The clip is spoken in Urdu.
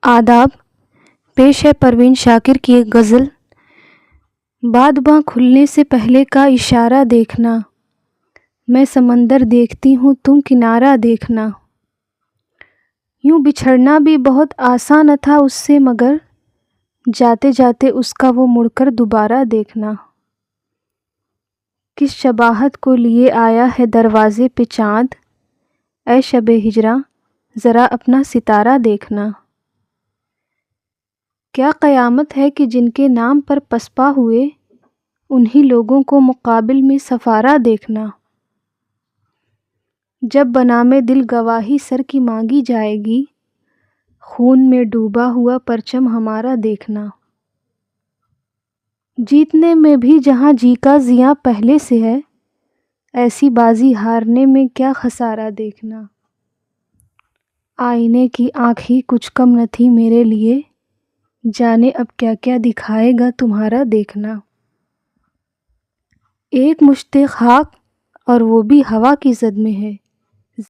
آداب پیش ہے پروین شاکر کی ایک غزل۔ باد باں کھلنے سے پہلے کا اشارہ دیکھنا، میں سمندر دیکھتی ہوں تم کنارہ دیکھنا۔ یوں بچھڑنا بھی بہت آسان نہ تھا اس سے، مگر جاتے جاتے اس کا وہ مڑ کر دوبارہ دیکھنا۔ کس شباہت کو لیے آیا ہے دروازے پہ چاند، اے شب ہجراں ذرا اپنا ستارہ دیکھنا۔ کیا قیامت ہے کہ جن کے نام پر پسپا ہوئے، انہی لوگوں کو مقابل میں سفارہ دیکھنا۔ جب بنام دل گواہی سر کی مانگی جائے گی، خون میں ڈوبا ہوا پرچم ہمارا دیکھنا۔ جیتنے میں بھی جہاں جی کا زیاں پہلے سے ہے، ایسی بازی ہارنے میں کیا خسارہ دیکھنا۔ آئینے کی آنکھ ہی کچھ کم نہ تھی میرے لیے، جانے اب کیا کیا دکھائے گا تمہارا دیکھنا۔ ایک مشت خاک اور وہ بھی ہوا کی زد میں ہے،